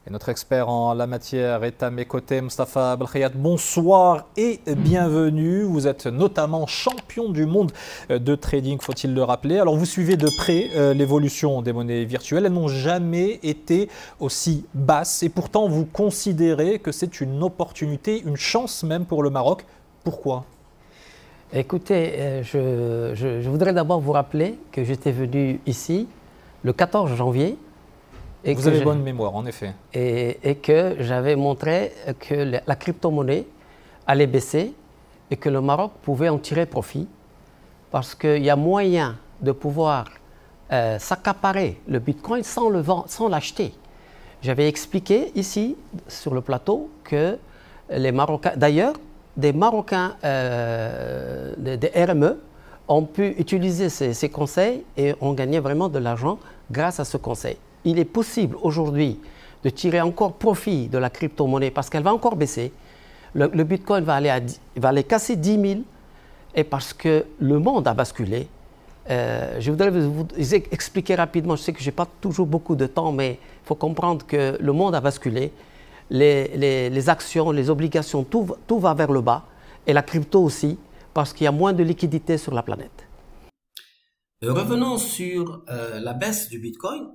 Et notre expert en la matière est à mes côtés, Mostafa Belkhayat. Bonsoir et bienvenue. Vous êtes notamment champion du monde de trading, faut-il le rappeler. Alors vous suivez de près l'évolution des monnaies virtuelles. Elles n'ont jamais été aussi basses et pourtant vous considérez que c'est une opportunité, une chance même pour le Maroc. Pourquoi ? Écoutez, je voudrais d'abord vous rappeler que j'étais venu ici le 14 janvier. Et vous avez bonne mémoire, en effet. Et que j'avais montré que la crypto-monnaie allait baisser et que le Maroc pouvait en tirer profit parce qu'il y a moyen de pouvoir s'accaparer le Bitcoin sans le vendre, sans l'acheter. J'avais expliqué ici, sur le plateau, que les Marocains, d'ailleurs, des Marocains, des RME, ont pu utiliser ces conseils et ont gagné vraiment de l'argent grâce à ce conseil. Il est possible aujourd'hui de tirer encore profit de la crypto-monnaie parce qu'elle va encore baisser. Le Bitcoin va aller casser 10 000 et parce que le monde a basculé. Je voudrais vous expliquer rapidement, je sais que je n'ai pas toujours beaucoup de temps, mais il faut comprendre que le monde a basculé. Les actions, les obligations, tout va vers le bas et la crypto aussi parce qu'il y a moins de liquidités sur la planète. Revenons sur la baisse du Bitcoin.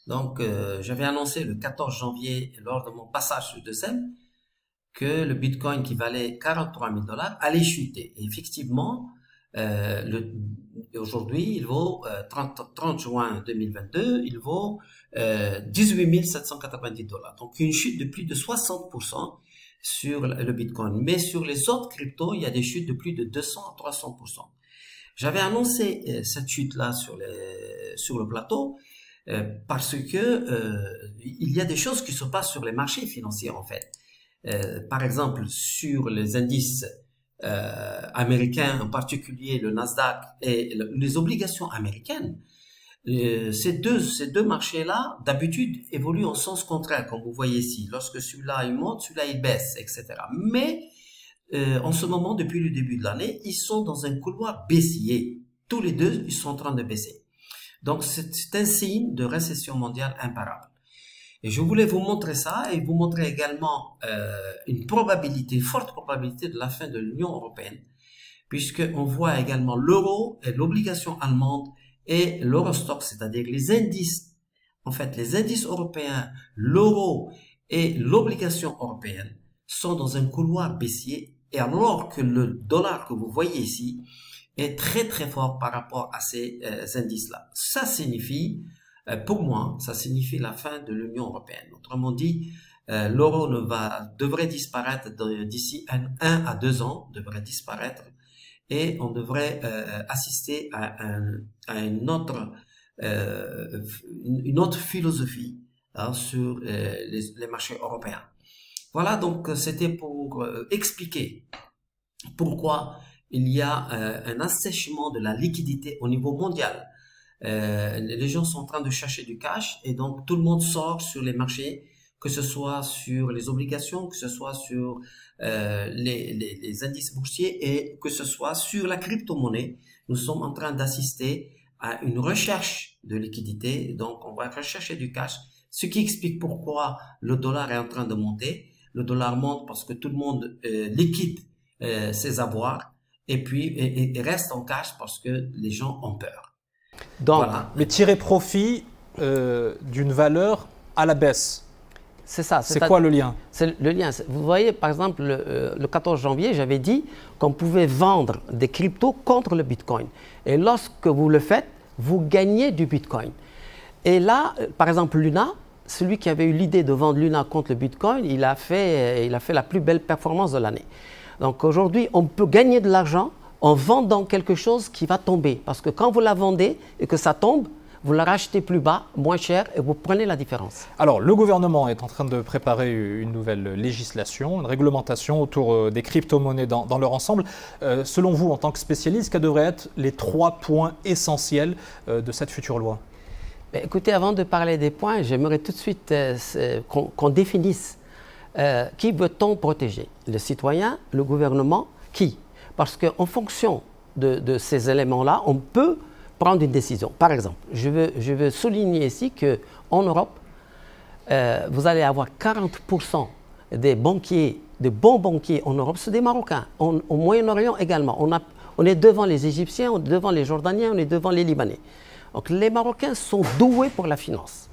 Donc, j'avais annoncé le 14 janvier, lors de mon passage de SEM, que le Bitcoin qui valait 43 000 $ allait chuter. Et effectivement, aujourd'hui, il vaut 30 juin 2022, il vaut 18 790 $. Donc, une chute de plus de 60% sur le Bitcoin. Mais sur les autres cryptos, il y a des chutes de plus de 200 à 300%. J'avais annoncé cette chute-là sur le plateau. Parce que il y a des choses qui se passent sur les marchés financiers en fait. Par exemple, sur les indices américains, en particulier le Nasdaq et les obligations américaines, ces deux marchés-là, d'habitude, évoluent en sens contraire, comme vous voyez ici. Lorsque celui-là il monte, celui-là il baisse, etc. Mais en ce moment, depuis le début de l'année, ils sont dans un couloir baissier. Tous les deux, ils sont en train de baisser. Donc, c'est un signe de récession mondiale imparable. Et je voulais vous montrer ça et vous montrer également une forte probabilité de la fin de l'Union européenne, puisqu'on voit également l'euro et l'obligation allemande et l'Eurostoxx, c'est-à-dire les indices, en fait, les indices européens, l'euro et l'obligation européenne sont dans un couloir baissier, et alors que le dollar que vous voyez ici est très très fort par rapport à ces indices-là. Ça signifie, pour moi, ça signifie la fin de l'Union européenne. Autrement dit, l'euro devrait disparaître d'ici 1 à 2 ans, devrait disparaître, et on devrait assister à une autre philosophie sur les marchés européens. Voilà, donc c'était pour expliquer pourquoi il y a un assèchement de la liquidité au niveau mondial. Les gens sont en train de chercher du cash et donc tout le monde sort sur les marchés, que ce soit sur les obligations, que ce soit sur les indices boursiers et que ce soit sur la crypto-monnaie. Nous sommes en train d'assister à une recherche de liquidité, donc on va rechercher du cash, ce qui explique pourquoi le dollar est en train de monter. Le dollar monte parce que tout le monde liquide ses avoirs. Et puis, et reste en cash parce que les gens ont peur. Donc, voilà. Mais tirer profit d'une valeur à la baisse. C'est ça. C'est quoi le lien? C'est le lien. Vous voyez, par exemple, le 14 janvier, j'avais dit qu'on pouvait vendre des cryptos contre le Bitcoin. Et lorsque vous le faites, vous gagnez du Bitcoin. Et là, par exemple, Luna, celui qui avait eu l'idée de vendre Luna contre le Bitcoin, il a fait la plus belle performance de l'année. Donc aujourd'hui, on peut gagner de l'argent en vendant quelque chose qui va tomber. Parce que quand vous la vendez et que ça tombe, vous la rachetez plus bas, moins cher, et vous prenez la différence. Alors, le gouvernement est en train de préparer une nouvelle législation, une réglementation autour des crypto-monnaies dans leur ensemble. Selon vous, en tant que spécialiste, quels devraient être les 3 points essentiels de cette future loi? Écoutez, avant de parler des points, j'aimerais tout de suite qu'on définisse qui veut-on protéger? Le citoyen, le gouvernement, qui? Parce qu'en fonction de ces éléments-là, on peut prendre une décision. Par exemple, je veux souligner ici qu'en Europe, vous allez avoir 40% des banquiers, des bons banquiers en Europe, c'est des Marocains. Au Moyen-Orient également. On est devant les Égyptiens, on est devant les Jordaniens, on est devant les Libanais. Donc les Marocains sont doués pour la finance.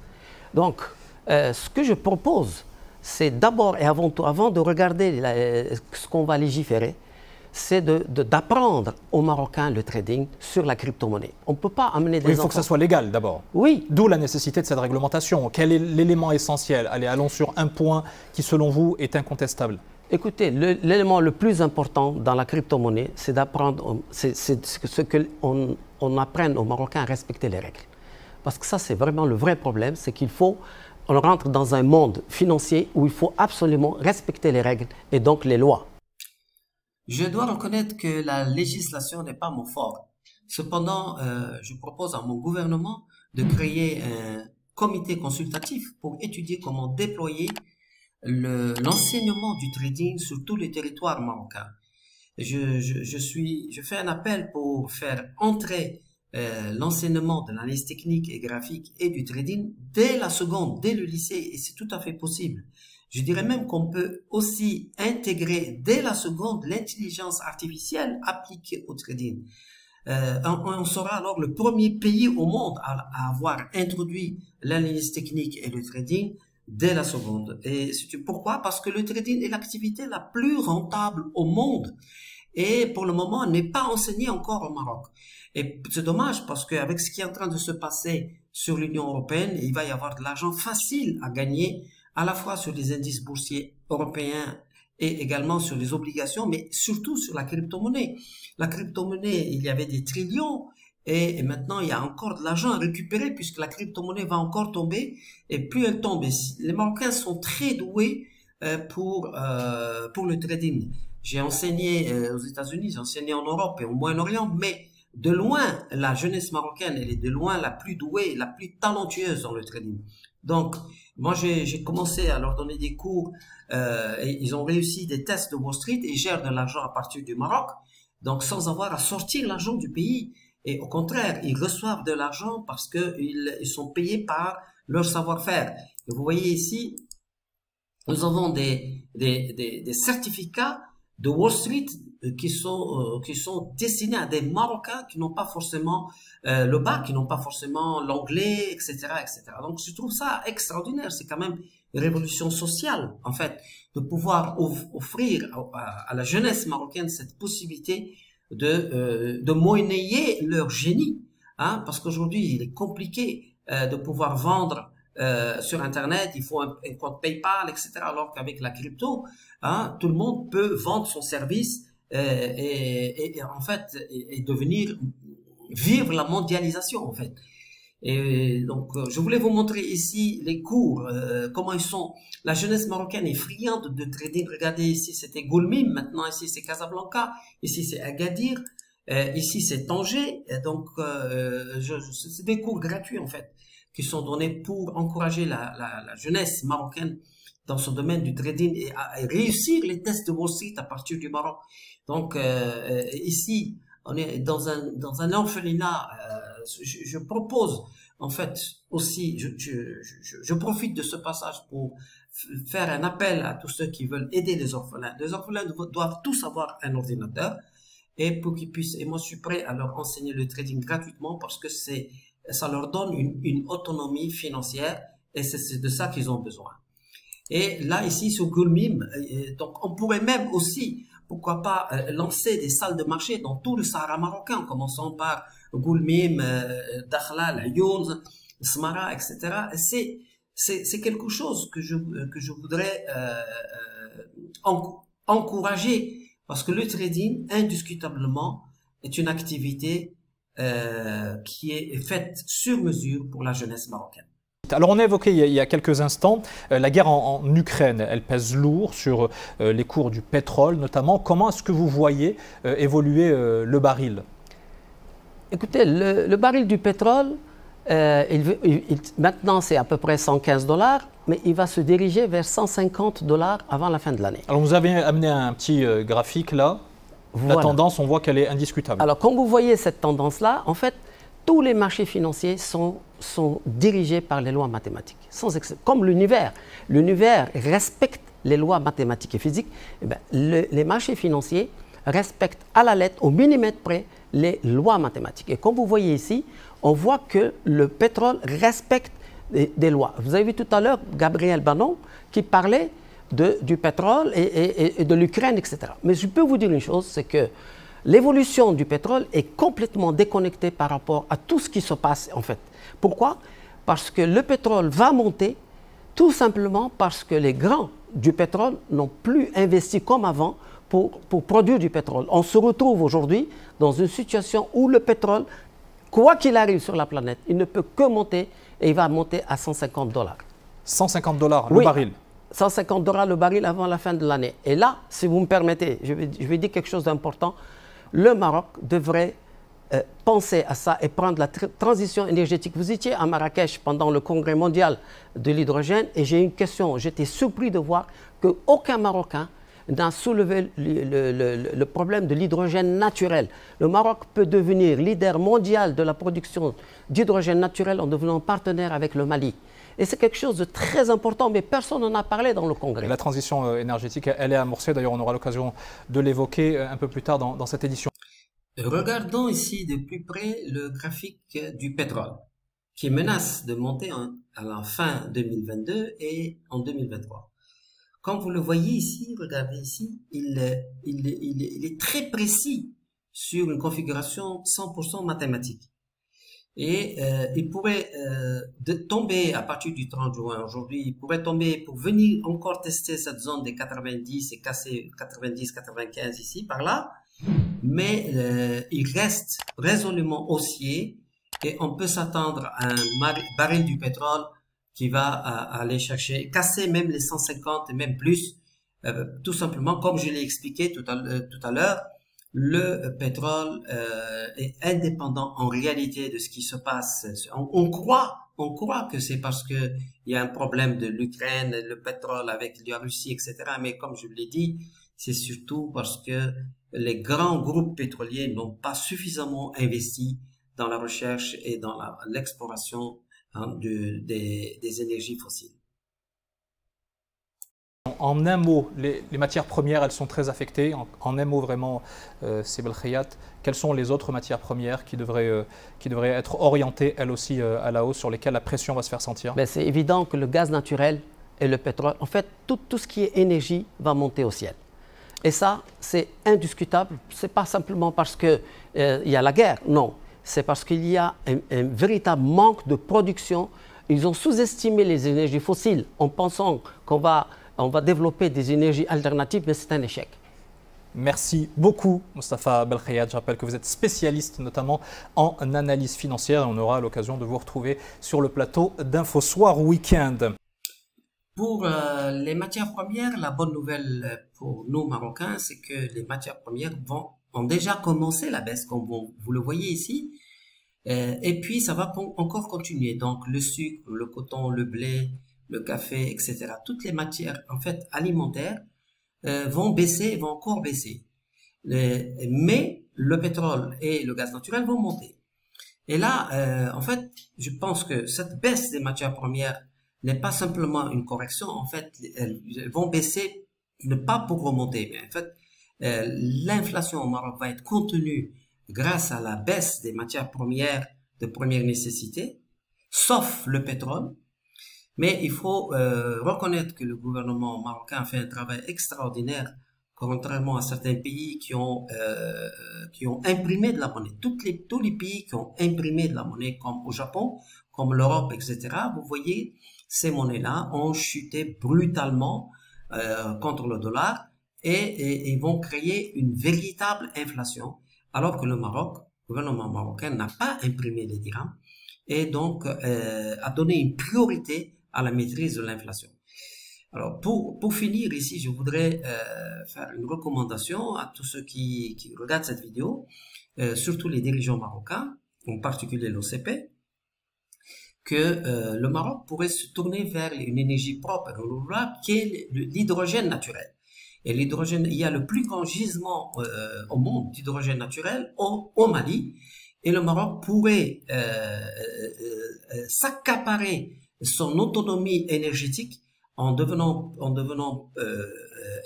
Donc ce que je propose, c'est d'abord et avant tout, avant de regarder ce qu'on va légiférer, c'est d'apprendre aux Marocains le trading sur la crypto-monnaie. On ne peut pas amener des enfants... Il faut que ça soit légal d'abord. Oui. D'où la nécessité de cette réglementation. Quel est l'élément essentiel? Allez, allons sur un point qui, selon vous, est incontestable. Écoutez, l'élément le plus important dans la crypto-monnaie, c'est d'apprendre, ce qu'on apprenne aux Marocains à respecter les règles. Parce que ça, c'est vraiment le vrai problème, c'est on rentre dans un monde financier où il faut absolument respecter les règles et donc les lois. Je dois reconnaître que la législation n'est pas mon fort. Cependant, je propose à mon gouvernement de créer un comité consultatif pour étudier comment déployer l'enseignement du trading sur tous les territoires marocains. Je fais un appel pour faire entrer l'enseignement de l'analyse technique et graphique et du trading dès la seconde, dès le lycée, et c'est tout à fait possible. Je dirais même qu'on peut aussi intégrer dès la seconde l'intelligence artificielle appliquée au trading. On sera alors le premier pays au monde à avoir introduit l'analyse technique et le trading dès la seconde. Et pourquoi? Parce que le trading est l'activité la plus rentable au monde et pour le moment n'est pas enseignée encore au Maroc. Et c'est dommage parce qu'avec ce qui est en train de se passer sur l'Union européenne, il va y avoir de l'argent facile à gagner à la fois sur les indices boursiers européens et également sur les obligations, mais surtout sur la crypto-monnaie. La crypto-monnaie, il y avait des trillions et maintenant il y a encore de l'argent à récupérer puisque la crypto-monnaie va encore tomber et plus elle tombe. Les Marocains sont très doués pour le trading. J'ai enseigné aux États-Unis, j'ai enseigné en Europe et au Moyen-Orient, mais de loin, la jeunesse marocaine, elle est de loin la plus douée, la plus talentueuse dans le trading. Donc, moi, j'ai commencé à leur donner des cours et ils ont réussi des tests de Wall Street et ils gèrent de l'argent à partir du Maroc, donc sans avoir à sortir l'argent du pays. Et au contraire, ils reçoivent de l'argent parce qu'ils sont payés par leur savoir-faire. Et vous voyez ici, nous avons des certificats de Wall Street qui sont destinés à des Marocains qui n'ont pas forcément le bac, qui n'ont pas forcément l'anglais, etc., etc. Donc je trouve ça extraordinaire. C'est quand même une révolution sociale, en fait, de pouvoir offrir à la jeunesse marocaine cette possibilité de monnayer leur génie, hein, parce qu'aujourd'hui il est compliqué de pouvoir vendre sur Internet, il faut un compte PayPal, etc. Alors qu'avec la crypto, hein, tout le monde peut vendre son service et en fait et devenir vivre la mondialisation en fait. Et donc je voulais vous montrer ici les cours, comment ils sont. La jeunesse marocaine est friande de trading. Regardez ici, c'était Goulmim, maintenant ici c'est Casablanca, ici c'est Agadir, ici c'est Tanger. Donc c'est des cours gratuits en fait qui sont donnés pour encourager la jeunesse marocaine dans ce domaine du trading et à réussir les tests de Wall Street à partir du Maroc. Donc ici, on est dans un orphelinat. Je propose en fait aussi, je profite de ce passage pour faire un appel à tous ceux qui veulent aider les orphelins. Les orphelins doivent tous avoir un ordinateur et pour qu'ils puissent, et moi je suis prêt à leur enseigner le trading gratuitement parce que ça leur donne une autonomie financière et c'est de ça qu'ils ont besoin. Et là, ici, sur Goulmim, donc on pourrait même aussi, pourquoi pas, lancer des salles de marché dans tout le Sahara marocain, en commençant par Goulmim, Dakhla, Youn, Smara, etc. C'est quelque chose que je voudrais encourager, parce que le trading, indiscutablement, est une activité qui est faite sur mesure pour la jeunesse marocaine. Alors on a évoqué il y a quelques instants la guerre en Ukraine, elle pèse lourd sur les cours du pétrole notamment. Comment est-ce que vous voyez évoluer le baril? Écoutez, le baril du pétrole, maintenant c'est à peu près 115 $, mais il va se diriger vers 150 $ avant la fin de l'année. Alors vous avez amené un petit graphique là, voilà. La tendance on voit qu'elle est indiscutable. Alors comme vous voyez cette tendance-là, en fait, tous les marchés financiers sont dirigés par les lois mathématiques, sans exception. Comme l'univers. L'univers respecte les lois mathématiques et physiques. Eh bien, les marchés financiers respectent à la lettre, au millimètre près, les lois mathématiques. Et comme vous voyez ici, on voit que le pétrole respecte des lois. Vous avez vu tout à l'heure Gabriel Bannon qui parlait du pétrole et de l'Ukraine, etc. Mais je peux vous dire une chose, c'est que l'évolution du pétrole est complètement déconnectée par rapport à tout ce qui se passe en fait. Pourquoi? Parce que le pétrole va monter tout simplement parce que les grands du pétrole n'ont plus investi comme avant pour produire du pétrole. On se retrouve aujourd'hui dans une situation où le pétrole, quoi qu'il arrive sur la planète, il ne peut que monter et il va monter à 150 $. 150 $ le baril. 150 $ le baril avant la fin de l'année. Et là, si vous me permettez, je vais dire quelque chose d'important. Le Maroc devrait penser à ça et prendre la transition énergétique. Vous étiez à Marrakech pendant le congrès mondial de l'hydrogène et j'ai une question. J'étais surpris de voir qu'aucun Marocain n'a soulevé le problème de l'hydrogène naturel. Le Maroc peut devenir leader mondial de la production d'hydrogène naturel en devenant partenaire avec le Mali. Et c'est quelque chose de très important, mais personne n'en a parlé dans le Congrès. La transition énergétique, elle est amorcée. D'ailleurs, on aura l'occasion de l'évoquer un peu plus tard dans cette édition. Regardons ici de plus près le graphique du pétrole, qui menace de monter à la fin 2022 et en 2023. Comme vous le voyez ici, regardez ici, il est très précis sur une configuration 100% mathématique. Et il pourrait tomber à partir du 30 juin aujourd'hui, il pourrait tomber pour venir encore tester cette zone des 90 et casser 90-95 ici, par là. Mais il reste résolument haussier et on peut s'attendre à un baril du pétrole qui va aller chercher, casser même les 150 et même plus, tout simplement, comme je l'ai expliqué tout à l'heure, le pétrole est indépendant en réalité de ce qui se passe. On croit que c'est parce que il y a un problème de l'Ukraine, le pétrole avec la Russie, etc. Mais comme je l'ai dit, c'est surtout parce que les grands groupes pétroliers n'ont pas suffisamment investi dans la recherche et dans l'exploration des énergies fossiles. En un mot, les matières premières, elles sont très affectées. En un mot, vraiment, Sib El Khayat, quelles sont les autres matières premières qui devraient être orientées, elles aussi, à la hausse, sur lesquelles la pression va se faire sentir? C'est évident que le gaz naturel et le pétrole, en fait, tout ce qui est énergie va monter au ciel. Et ça, c'est indiscutable. Ce n'est pas simplement parce qu'il y a la guerre, non. C'est parce qu'il y a un véritable manque de production. Ils ont sous-estimé les énergies fossiles en pensant qu'on va développer des énergies alternatives, mais c'est un échec. Merci beaucoup, Moustapha Belkhayat. Je rappelle que vous êtes spécialiste notamment en analyse financière et on aura l'occasion de vous retrouver sur le plateau d'InfoSoir Weekend. Pour les matières premières, la bonne nouvelle pour nous Marocains, c'est que les matières premières ont déjà commencé la baisse, comme vous le voyez ici. Et puis, ça va encore continuer. Donc, le sucre, le coton, le blé, le café, etc. Toutes les matières, en fait, alimentaires vont baisser, vont encore baisser. Mais le pétrole et le gaz naturel vont monter. Et là, en fait, je pense que cette baisse des matières premières n'est pas simplement une correction. En fait, elles vont baisser, ne pas pour remonter, mais en fait, l'inflation au Maroc va être contenue grâce à la baisse des matières premières de première nécessité, sauf le pétrole. Mais il faut reconnaître que le gouvernement marocain a fait un travail extraordinaire, contrairement à certains pays qui ont imprimé de la monnaie. Tous les pays qui ont imprimé de la monnaie, comme au Japon, comme l'Europe, etc., vous voyez, ces monnaies-là ont chuté brutalement contre le dollar et vont créer une véritable inflation, alors que le gouvernement marocain n'a pas imprimé les dirhams et donc a donné une priorité à la maîtrise de l'inflation. Alors, pour finir ici, je voudrais faire une recommandation à tous ceux qui regardent cette vidéo, surtout les dirigeants marocains, en particulier l'OCP, que le Maroc pourrait se tourner vers une énergie propre et renouvelable qui est l'hydrogène naturel. Et l'hydrogène, il y a le plus grand gisement au monde d'hydrogène naturel au Mali. et le Maroc pourrait s'accaparer son autonomie énergétique en devenant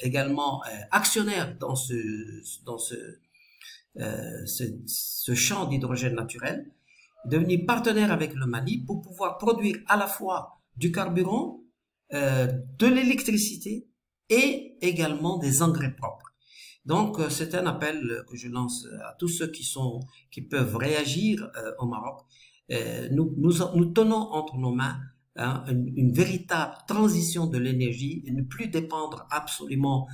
également actionnaire dans ce champ d'hydrogène naturel, devenir partenaire avec le Mali pour pouvoir produire à la fois du carburant, de l'électricité et également des engrais propres. Donc, c'est un appel que je lance à tous ceux qui peuvent réagir au Maroc. Nous tenons entre nos mains une véritable transition de l'énergie et ne plus dépendre absolument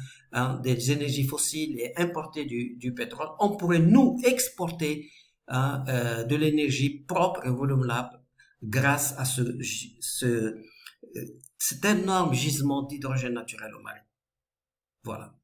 des énergies fossiles et importer du pétrole. On pourrait nous exporter de l'énergie propre et renouvelable grâce à cet énorme gisement d'hydrogène naturel au Mali. Voilà.